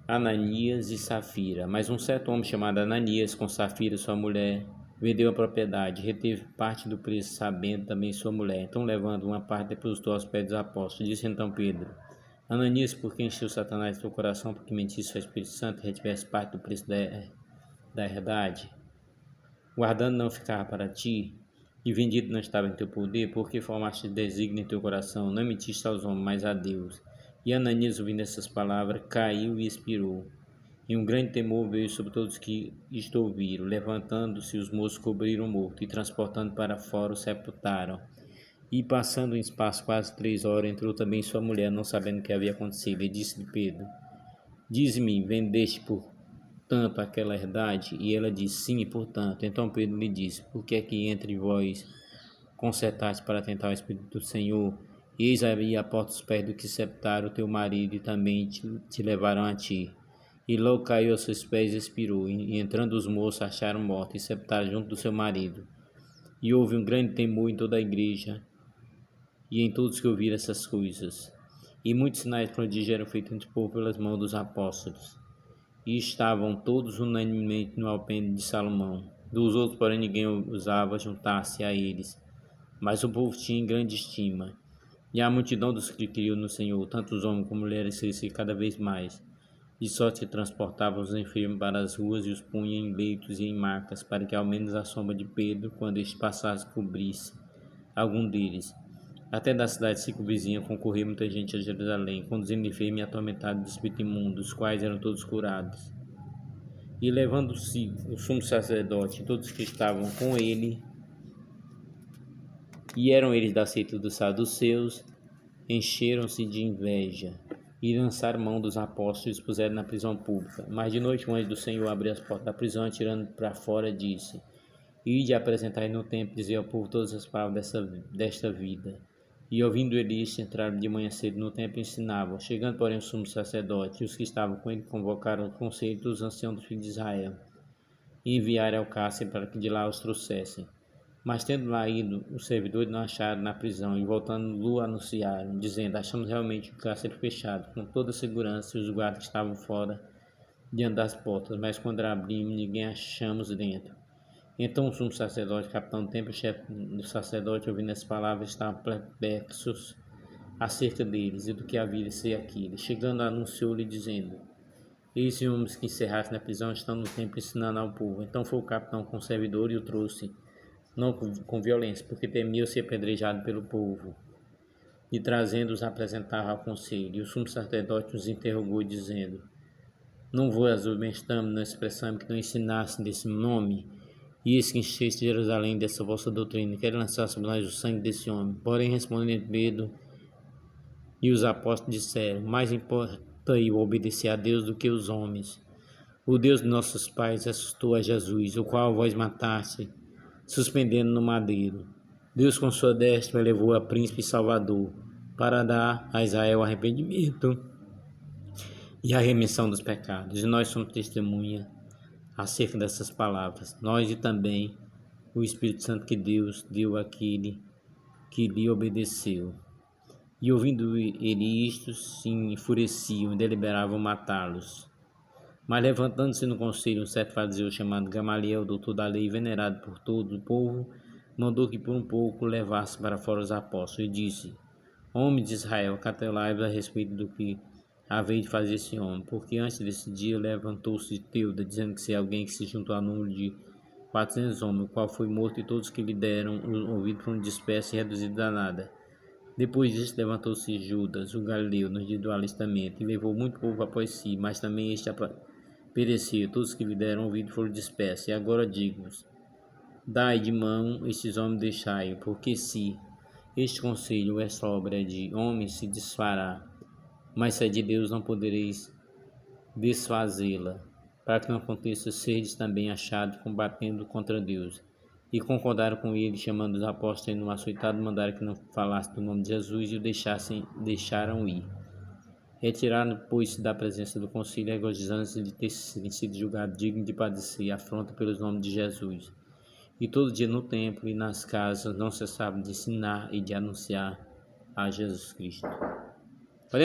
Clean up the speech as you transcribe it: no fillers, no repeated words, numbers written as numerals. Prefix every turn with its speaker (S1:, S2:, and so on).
S1: Ananias e Safira. Mas um certo homem chamado Ananias, com Safira, sua mulher, vendeu a propriedade, reteve parte do preço, sabendo também sua mulher. Então, levando uma parte, depositou aos pés dos apóstolos. Disse então Pedro: Ananias, por que encheu Satanás teu coração, porque mentiste ao Espírito Santo e retivesse parte do preço da herdade? Guardando não ficava para ti, e vendido não estava em teu poder, porque formaste desígnio em teu coração, não mentiste aos homens, mas a Deus. E Ananias, ouvindo essas palavras, caiu e expirou. E um grande temor veio sobre todos que isto ouviram. Levantando-se, os moços cobriram o morto, e transportando para fora o sepultaram. E passando em espaço quase 3 horas, entrou também sua mulher, não sabendo o que havia acontecido, e disse-lhe Pedro: Dize-me, vendeste por tanto aquela herdade? E ela disse: Sim, portanto. Então Pedro lhe disse: Por que é que entre vós concertaste para tentar o Espírito do Senhor? Eis aí a porta dos pés do que sepultaram o teu marido, e também te levarão a ti. E logo caiu aos seus pés e expirou. E entrando os moços, acharam morto e sepultaram junto do seu marido. E houve um grande temor em toda a igreja e em todos que ouviram essas coisas. E muitos sinais e prodígios eram feitos entre o povo pelas mãos dos apóstolos. E estavam todos unanimemente no alpendre de Salomão. Dos outros, porém, ninguém ousava juntar-se a eles, mas o povo tinha em grande estima. E a multidão dos que criam no Senhor, tanto os homens como mulheres, crescia cada vez mais, de sorte que transportavam os enfermos para as ruas e os punham em leitos e em macas, para que ao menos a sombra de Pedro, quando este passasse, cobrisse algum deles. Até da cidade circunvizinha concorria muita gente a Jerusalém, conduzindo enfermos e atormentados de espírito imundo, os quais eram todos curados. E levando-se o sumo sacerdote e todos que estavam com ele, e eram eles da seita dos saduceus, encheram-se de inveja e lançaram mão dos apóstolos e os puseram na prisão pública. Mas de noite o anjo do Senhor abriu as portas da prisão, atirando para fora, disse: Ide apresentai no templo, dizer ao povo todas as palavras desta vida. E ouvindo Elias, entraram de manhã cedo no templo e ensinavam. Chegando, porém, o sumo sacerdote e os que estavam com ele convocaram o conselho dos anciãos dos filhos de Israel e enviaram ao cárcere para que de lá os trouxessem. Mas tendo lá ido, os servidores não acharam na prisão, e voltando-lo anunciaram, dizendo: Achamos realmente o cárcere fechado, com toda a segurança, e os guardas que estavam fora diante das portas, mas quando abrimos, ninguém achamos dentro. Então o sumo sacerdote, capitão do templo e chefe do sacerdote, ouvindo as palavras, estavam perplexos acerca deles e do que havia de ser aquilo. Chegando, anunciou-lhe, dizendo: Esses homens que encerraste na prisão estão no templo ensinando ao povo. Então foi o capitão com o servidor e o trouxe, não com violência, porque temia ser apedrejado pelo povo. E trazendo-os apresentava ao conselho. E o sumo sacerdote os interrogou, dizendo: Não vos obstamos, não expressamos que não ensinasse desse nome? E eis que encheste Jerusalém dessa vossa doutrina, quer lançar sobre nós o sangue desse homem. Porém, respondendo Pedro e os apóstolos disseram: Mais importa eu obedecer a Deus do que os homens. O Deus de nossos pais assustou a Jesus, o qual vós mataste, suspendendo no madeiro. Deus com sua destra elevou a príncipe e salvador, para dar a Israel arrependimento e a remissão dos pecados. E nós somos testemunha acerca dessas palavras, nós e também o Espírito Santo que Deus deu àquele que lhe obedeceu. E ouvindo ele isto, se enfureciam e deliberavam matá-los. Mas levantando-se no conselho um certo fariseu chamado Gamaliel, doutor da lei, venerado por todo o povo, mandou que por um pouco levasse para fora os apóstolos e disse: Homens de Israel, cautelai-vos a respeito do que haveis de fazer esse homem, porque antes desse dia levantou-se Teuda, dizendo que se alguém que se juntou ao número de 400 homens, o qual foi morto, e todos que lhe deram ouvido foram dispersos e reduzidos a nada. Depois disso levantou-se Judas, o galileu, no dia do alistamento, e levou muito povo após si, mas também este pereceu, todos que lhe deram ouvido foram dispersos. E agora digo-vos: dai de mão estes homens, deixai-o, porque se este conselho, esta obra de homens, se desfará, mas se é de Deus, não podereis desfazê-la, para que não aconteça seres também achados combatendo contra Deus. E concordaram com ele, chamando os apóstolos no açoitado, mandaram que não falasse do nome de Jesus e o deixaram ir. Retiraram, pois, da presença do conselho, regozijando-se de ter sido julgado digno de padecer afronta pelos nomes de Jesus. E todo dia no templo e nas casas não cessavam de ensinar e de anunciar a Jesus Cristo.